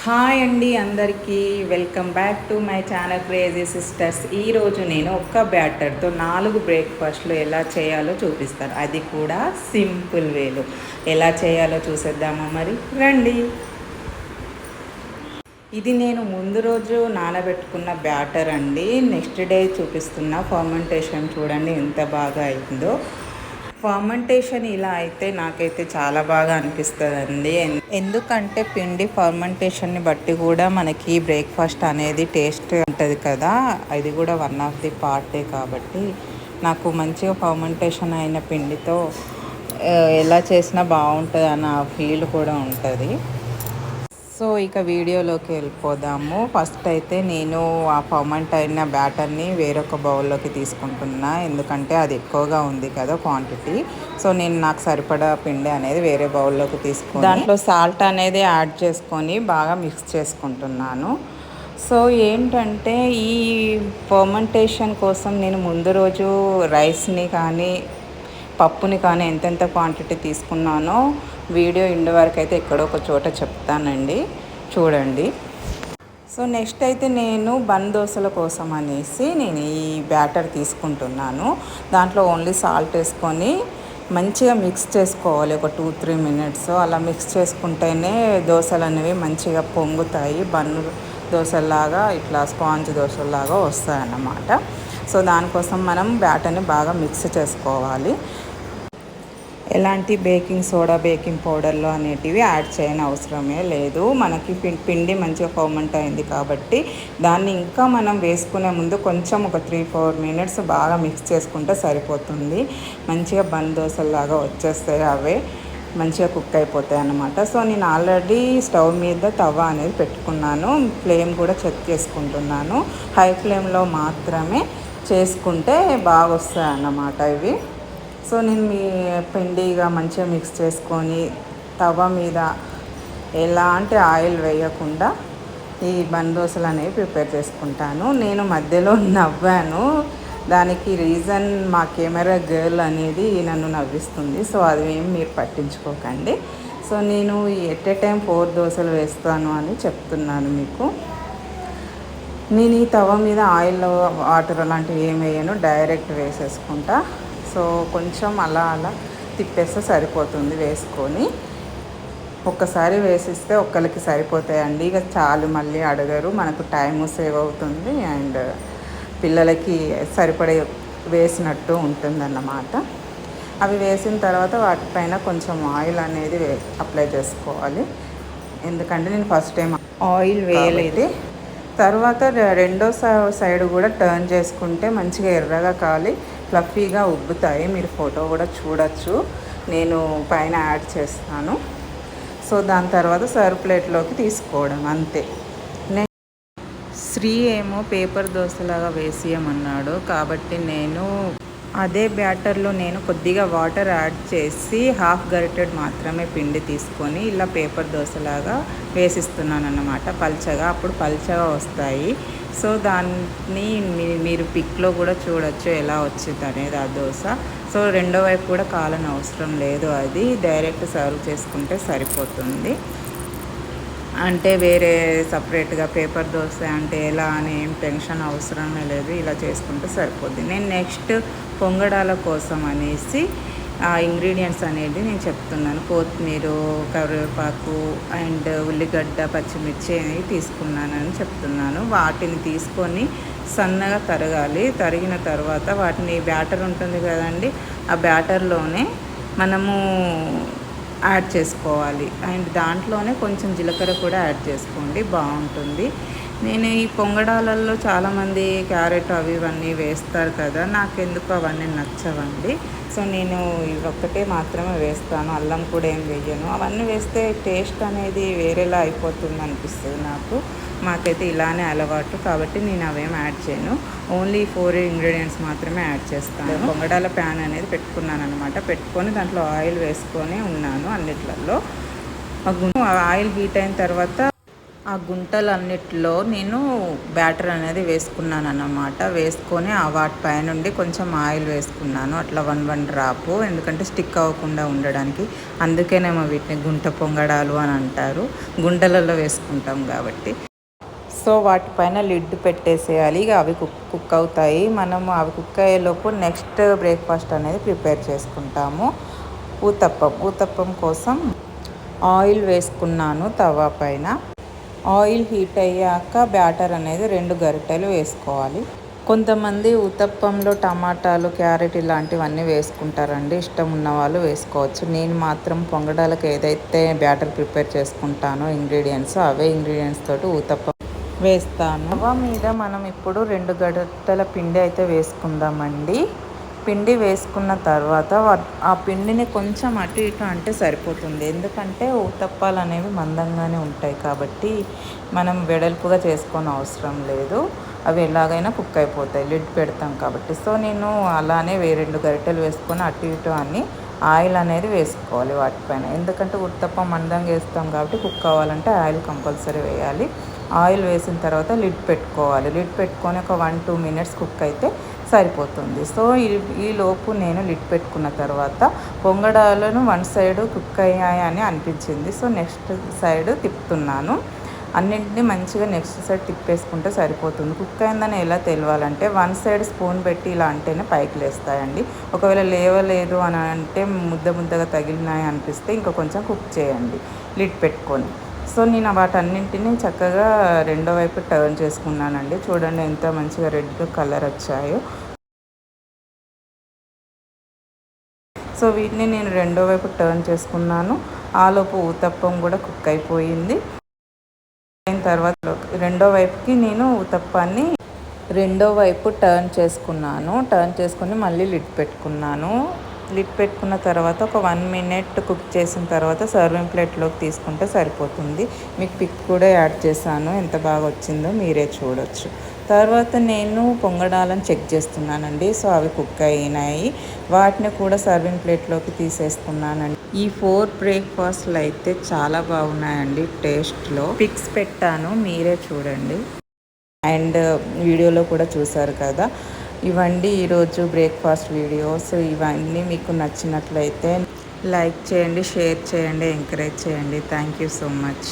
Hi అండి అందరికీ welcome back to my channel crazy sisters. ఈరోజు నేను ఒక్క బ్యాటర్తో 4 బ్రేక్ఫాస్ట్లు ఎలా చేయాలో చూపిస్తాను, అది కూడా సింపుల్ వేలో. ఎలా చేయాలో చూసేద్దామా మరి, రండి. ఇది నేను ముందు రోజు నానబెట్టుకున్న బ్యాటర్ అండి. నెక్స్ట్ డే చూపిస్తున్న ఫర్మెంటేషన్ చూడండి ఎంత బాగా అయిందో. ఫర్మెంటేషన్ ఇలా అయితే నాకైతే చాలా బాగా అనిపిస్తుందండి. ఎందుకంటే పిండి ఫర్మెంటేషన్ని బట్టి కూడా మనకి బ్రేక్ఫాస్ట్ అనేది టేస్ట్ ఉంటుంది కదా, అది కూడా వన్ ఆఫ్ ది పార్టే. కాబట్టి నాకు మంచిగా ఫర్మెంటేషన్ అయిన పిండితో ఎలా చేసినా బాగుంటుంది అన్న ఫీల్ కూడా ఉంటుంది. సో ఇక వీడియోలోకి వెళ్ళిపోదాము. ఫస్ట్ అయితే నేను ఆ ఫర్మెంట్ అయిన బ్యాటర్ని వేరొక బౌల్లోకి తీసుకుంటున్నా, ఎందుకంటే అది ఎక్కువగా ఉంది కదా క్వాంటిటీ. సో నేను నాకు సరిపడా పిండి అనేది వేరే బౌల్లోకి తీసుకుని దాంట్లో సాల్ట్ అనేది యాడ్ చేసుకొని బాగా మిక్స్ చేసుకుంటున్నాను. సో ఏంటంటే ఈ ఫర్మెంటేషన్ కోసం నేను ముందు రోజు రైస్ని కానీ పప్పుని కానీ ఎంతెంత క్వాంటిటీ తీసుకున్నానో వీడియో ఇండి వరకు అయితే ఎక్కడో ఒక చోట చెప్తానండి, చూడండి. సో నెక్స్ట్ అయితే నేను బన్ దోశల కోసం అనేసి నేను ఈ బ్యాటర్ తీసుకుంటున్నాను. దాంట్లో ఓన్లీ సాల్ట్ వేసుకొని మంచిగా మిక్స్ చేసుకోవాలి ఒక 2-3 మినిట్స్. అలా మిక్స్ చేసుకుంటేనే దోశలు అనేవి మంచిగా పొంగుతాయి, బన్ను దోశలాగా ఇట్లా స్పాంజ్ దోశలాగా వస్తాయన్నమాట. సో దానికోసం మనం బ్యాటర్ని బాగా మిక్స్ చేసుకోవాలి. ఎలాంటి బేకింగ్ సోడా, బేకింగ్ పౌడర్లు అనేటివి యాడ్ చేయని అవసరమే లేదు. మనకి పిండి మంచిగా ఫర్మెంట్ అయింది కాబట్టి దాన్ని ఇంకా మనం వేసుకునే ముందు కొంచెం ఒక 3-4 మినిట్స్ బాగా మిక్స్ చేసుకుంటే సరిపోతుంది. మంచిగా బన్ దోశలాగా వచ్చేస్తాయి, అవే మంచిగా కుక్ అయిపోతాయి అన్నమాట. సో నేను ఆల్రెడీ స్టవ్ మీద తవా అనేది పెట్టుకున్నాను, ఫ్లేమ్ కూడా చెక్ చేసుకుంటున్నాను. హై ఫ్లేమ్లో మాత్రమే చేసుకుంటే బాగా వస్తాయి అన్నమాట ఇవి. సో నేను మీ పిండిగా మంచిగా మిక్స్ చేసుకొని తవ మీద ఎలాంటి ఆయిల్ వేయకుండా ఈ బన్ దోశలు అనేవి ప్రిపేర్ చేసుకుంటాను. నేను మధ్యలో నవ్వాను, దానికి రీజన్ మా కెమెరా గర్ల్ అనేది నన్ను నవ్విస్తుంది. సో అది ఏం మీరు పట్టించుకోకండి. సో నేను ఎట్ ఏ టైం 4 దోశలు వేస్తాను అని చెప్తున్నాను మీకు. నేను ఈ తవ మీద ఆయిల్, వాటర్ అలాంటివి ఏం వేయను, డైరెక్ట్ వేసేసుకుంటా. సో కొంచెం అలా తిప్పేస్తే సరిపోతుంది. వేసుకొని ఒక్కసారి వేసిస్తే ఒక్కరికి సరిపోతాయండి, ఇక చాలు, మళ్ళీ అడగరు. మనకు టైం సేవ్ అవుతుంది అండ్ పిల్లలకి సరిపడే వేసినట్టు ఉంటుందన్నమాట. అవి వేసిన తర్వాత వాటిపైన కొంచెం ఆయిల్ అనేది అప్లై చేసుకోవాలి, ఎందుకంటే నేను ఫస్ట్ టైం ఆయిల్ వేయలేదు. తర్వాత రెండో సైడ్ కూడా టర్న్ చేసుకుంటే మంచిగా ఎర్రగా కాలి ఫ్లఫీగా ఉబ్బుతాయి. మీరు ఫోటో కూడా చూడొచ్చు, నేను పైన యాడ్ చేస్తాను. సో దాని తర్వాత సర్వ్ ప్లేట్లోకి తీసుకోవడం అంతే. శ్రీ ఏమో పేపర్ దోశలాగా వేసేయమన్నాడు కాబట్టి నేను అదే బ్యాటర్లో నేను కొద్దిగా వాటర్ యాడ్ చేసి హాఫ్ గరిటెడ్ మాత్రమే పిండి తీసుకొని ఇలా పేపర్ దోశలాగా వేసిస్తున్నాను అన్నమాట, పల్చగా. అప్పుడు పల్చగా వస్తాయి. సో దాన్ని మీరు పిక్లో కూడా చూడొచ్చు ఎలా వచ్చింది అనేది ఆ దోశ. సో రెండో వైపు కూడా కాలని అవసరం లేదు, అది డైరెక్ట్ సర్వ్ చేసుకుంటే సరిపోతుంది. అంటే వేరే సపరేట్గా పేపర్ దోశ అంటే ఎలా అని ఏం టెన్షన్ అవసరమే లేదు, ఇలా చేసుకుంటే సరిపోద్ది. నేను నెక్స్ట్ పొంగడాల కోసం అనేసి ఆ ఇంగ్రీడియంట్స్ అనేది నేను చెప్తున్నాను. కొత్తిమీర, కరివేపాకు అండ్ ఉల్లిగడ్డ, పచ్చిమిర్చి అనేవి తీసుకున్నానని చెప్తున్నాను. వాటిని తీసుకొని సన్నగా తరగాలి. తరిగిన తర్వాత వాటిని బ్యాటర్ ఉంటుంది కదండి, ఆ బ్యాటర్లోనే మనము యాడ్ చేసుకోవాలి. అండ్ దాంట్లోనే కొంచెం జీలకర్ర కూడా యాడ్ చేసుకోండి, బాగుంటుంది. నేను ఈ పొంగడాలలో చాలామంది క్యారెట్ అవి ఇవన్నీ వేస్తారు కదా, నాకెందుకు అవన్నీ నచ్చవండి. సో నేను ఇవొక్కటే మాత్రమే వేస్తాను, అల్లం కూడా ఏం వేయను. అవన్నీ వేస్తే టేస్ట్ అనేది వేరేలా అయిపోతుంది అనిపిస్తుంది నాకు. మాకైతే ఇలానే అలవాటు కాబట్టి నేను అవేం యాడ్ చేయను. ఓన్లీ 4 ఇంగ్రీడియంట్స్ మాత్రమే యాడ్ చేస్తాను. పొంగడాల ప్యాన్ అనేది పెట్టుకున్నాను అనమాట. పెట్టుకొని దాంట్లో ఆయిల్ వేసుకొని ఉన్నాను అన్నిట్లలో. ఆయిల్ హీట్ అయిన తర్వాత ఆ గుంటలన్నిటిలో నేను బ్యాటర్ అనేది వేసుకున్నాను అన్నమాట. వేసుకొని వాటిపై నుండి కొంచెం ఆయిల్ వేసుకున్నాను, అట్లా వన్ డ్రాపు, ఎందుకంటే స్టిక్ అవ్వకుండా ఉండడానికి. అందుకేనేమో వీటిని గుంట పొంగడాలు అని అంటారు, గుంటలలో వేసుకుంటాం కాబట్టి. సో వాటిపైన లిడ్ పెట్టేసేయాలి. ఇక అవి కుక్ అవుతాయి. మనము అవి కుక్ అయ్యేలోపు నెక్స్ట్ బ్రేక్ఫాస్ట్ అనేది ప్రిపేర్ చేసుకుంటాము. ఊతప్పం కోసం ఆయిల్ వేసుకున్నాను తవా పైన. ఆయిల్ హీట్ అయ్యాక బ్యాటర్ అనేది 2 గరిటెలు వేసుకోవాలి. కొంతమంది ఊతప్పంలో టమాటాలు, క్యారెట్ ఇలాంటివన్నీ వేసుకుంటారండి. ఇష్టం ఉన్న వాళ్ళు వేసుకోవచ్చు. నేను మాత్రం పొంగడాలకు ఏదైతే బ్యాటర్ ప్రిపేర్ చేసుకుంటానో ఇంగ్రీడియంట్స్, అవే ఇంగ్రీడియంట్స్ తోటి ఊతప్పం వేస్తాను. తవా మీద మనం ఇప్పుడు 2 గరిటెల పిండి అయితే వేసుకుందామండి. పిండి వేసుకున్న తర్వాత ఆ పిండిని కొంచెం అటు ఇటు అంటే సరిపోతుంది. ఎందుకంటే ఊతప్పాలు అనేవి మందంగానే ఉంటాయి కాబట్టి మనం వెడల్పుగా చేసుకొని అవసరం లేదు. అవి ఎలాగైనా కుక్ అయిపోతాయి, లిడ్ పెడతాం కాబట్టి. సో నేను అలానే 2 గరిటెలు వేసుకొని అటు ఇటు అని ఆయిల్ అనేది వేసుకోవాలి వాటిపైన. ఎందుకంటే ఉత్తప్పం మందంగా వేస్తాం కాబట్టి కుక్ అవ్వాలంటే ఆయిల్ కంపల్సరీ వేయాలి. ఆయిల్ వేసిన తర్వాత లిడ్ పెట్టుకోవాలి. లిడ్ పెట్టుకొని ఒక 1-2 మినిట్స్ కుక్ అయితే సరిపోతుంది. సో ఈ లోపు నేను లిడ్ పెట్టుకున్న తర్వాత పొంగడాలను వన్ సైడ్ కుక్ అయ్యాయి అని అనిపించింది. సో నెక్స్ట్ సైడ్ తిప్పుతున్నాను. అన్నింటినీ మంచిగా నెక్స్ట్ సైడ్ తిప్పేసుకుంటే సరిపోతుంది. కుక్ అయిందని ఎలా తెలియాలంటే వన్ సైడ్ స్పూన్ పెట్టి ఇలా అంటేనే పైకి లేస్తాయండి. ఒకవేళ లేవలేదు అని అంటే ముద్దగా తగిలినాయి అనిపిస్తే ఇంకా కొంచెం కుక్ చేయండి లిడ్ పెట్టుకొని. సో నేను వాటన్నింటినీ చక్కగా రెండో వైపు టర్న్ చేసుకున్నానండి. చూడండి ఎంత మంచిగా రెడ్గా కలర్ వచ్చాయో. సో వీటిని నేను రెండో వైపు టర్న్ చేసుకున్నాను. ఆలోపు ఊతప్పం కూడా కుక్ అయిపోయింది. అయిన తర్వాత రెండో వైపుకి నేను ఊతప్పాన్ని రెండో వైపు టర్న్ చేసుకొని మళ్ళీ లిడ్ పెట్టుకున్నాను. లిడ్ పెట్టుకున్న తర్వాత ఒక 1 మినిట్ కుక్ చేసిన తర్వాత సర్వింగ్ ప్లేట్లోకి తీసుకుంటే సరిపోతుంది. మీకు పిక్ కూడా యాడ్ చేశాను, ఎంత బాగా వచ్చిందో మీరే చూడొచ్చు. తర్వాత నేను పొంగడాలను చెక్ చేస్తున్నానండి. సో అవి కుక్ అయినాయి. వాటిని కూడా సర్వింగ్ ప్లేట్లోకి తీసేసుకున్నానండి. ఈ 4 బ్రేక్ఫాస్ట్లు అయితే చాలా బాగున్నాయండి. టేస్ట్లో పిక్స్ పెట్టాను, మీరే చూడండి. అండ్ వీడియోలో కూడా చూసారు కదా. ఇవండి ఈరోజు బ్రేక్ఫాస్ట్ వీడియోస్. ఇవన్నీ మీకు నచ్చినట్లయితే లైక్ చేయండి, షేర్ చేయండి, ఎంకరేజ్ చేయండి. Thank you so much.